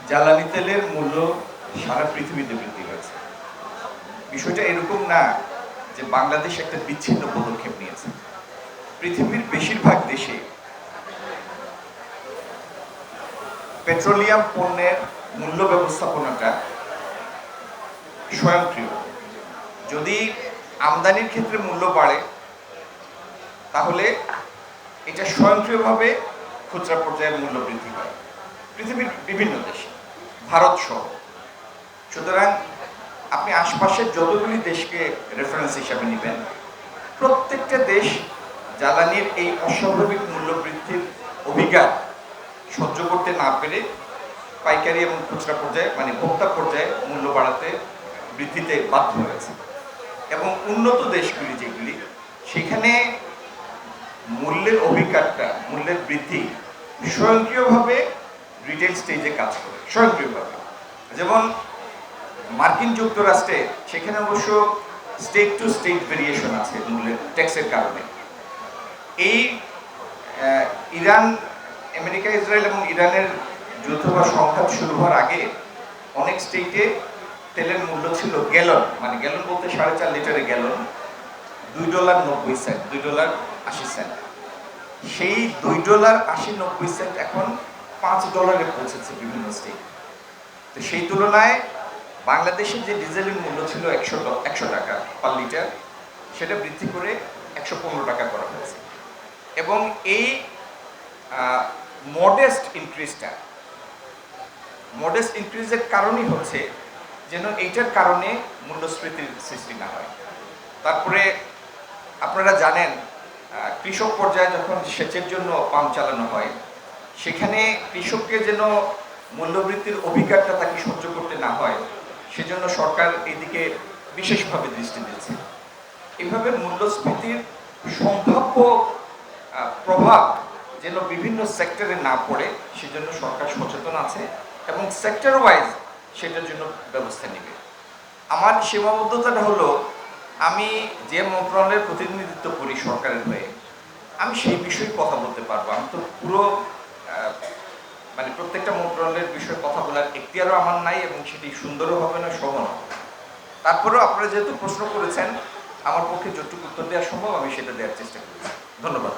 জ্বালানি তেলের মূল্য সারা পৃথিবীতে বৃদ্ধি হয়েছে। বিষয়টা এরকম না যে বাংলাদেশ একটা বিচ্ছিন্ন পদক্ষেপ নিয়েছে। পৃথিবীর বেশিরভাগ দেশে পেট্রোলিয়াম পণ্যের মূল্য ব্যবস্থাপনাটা স্বয়ংক্রিয়। যদি আমদানির ক্ষেত্রে মূল্য বাড়ে তাহলে এটা স্বয়ংক্রিয়ভাবে খুচরা পর্যায়ে মূল্য বৃদ্ধি পায় পৃথিবীর বিভিন্ন দেশে, ভারত সহ। সুতরাং আপনি আশপাশের যতগুলি দেশকে রেফারেন্স হিসাবে নেবেন, প্রত্যেকটা দেশ জ্বালানির এই অস্বাভাবিক মূল্য বৃদ্ধির অভিঘাত সহ্য করতে না পেরে পাইকারি এবং খুচরা পর্যায়ে মানে ভোক্তা পর্যায়ে মূল্য বাড়াতে বৃদ্ধিতে বাধ্য হয়েছে। এবং উন্নত দেশগুলি যেগুলি, সেখানে মূল্যের অভিঘাতটা, মূল্যের বৃদ্ধি স্বয়ংক্রিয়ভাবে রিটেল স্টেজে কাজ করে, স্বয়ংক্রিয়ভাবে। যেমন মার্কিন যুক্তরাষ্ট্রে, সেখানে অবশ্য স্টেট টু স্টেট ভেরিয়েশন আছে মূল্যের ট্যাক্সের কারণে। এই ইরান, আমেরিকা, ইসরায়েল এবং ইরানের যুদ্ধ বা সংঘাত শুরু হওয়ার আগে অনেক স্টেটে তেলের মূল্য ছিল গ্যালন, মানে গ্যালন বলতে 4.5 লিটারের গ্যালন $2.90, $2.80। সেই $2.80-90 এখন $5 পৌঁছেছে বিভিন্ন স্টেট। তো সেই তুলনায় বাংলাদেশের যে ডিজেলের মূল্য ছিল 100 টাকা পার লিটার, সেটা বৃদ্ধি করে 115 টাকা করা হয়েছে। এবং এই মডেস্ট ইনক্রিজের কারণই হচ্ছে যেন এইটার কারণে মূল্যস্ফীতির সৃষ্টি না হয়। তারপরে আপনারা জানেন, কৃষক পর্যায়ে যখন সেচের জন্য পাম্প চালানো হয়, সেখানে কৃষককে যেন মূল্যবৃদ্ধির অভিঘাতটা তাকে সহ্য করতে না হয়, সেজন্য সরকার এদিকে বিশেষভাবে দৃষ্টি দিয়েছে। এইভাবে মূল্যস্ফীতির সম্ভাব্য প্রভাব যেন বিভিন্ন সেক্টরে না পড়ে, সেজন্য সরকার সচেতন আছে এবং সেক্টর ওয়াইজ সেটার জন্য ব্যবস্থা নেবে। আমার সীমাবদ্ধতাটা হলো, আমি যে মন্ত্রণালয়ের প্রতিনিধিত্ব করি সরকারের হয়ে, আমি সেই বিষয়ে কথা বলতে পারবো। আমি তো পুরো মানে প্রত্যেকটা মন্ত্রণালয়ের বিষয়ে কথা বলার এখতিয়ারও আমার নাই, এবং সেটি সুন্দরও হবে না, সমান হবে। তারপরেও আপনারা যেহেতু প্রশ্ন করেছেন, আমার পক্ষে যতটুকু উত্তর দেওয়া সম্ভব আমি সেটা দেওয়ার চেষ্টা করেছি। ধন্যবাদ।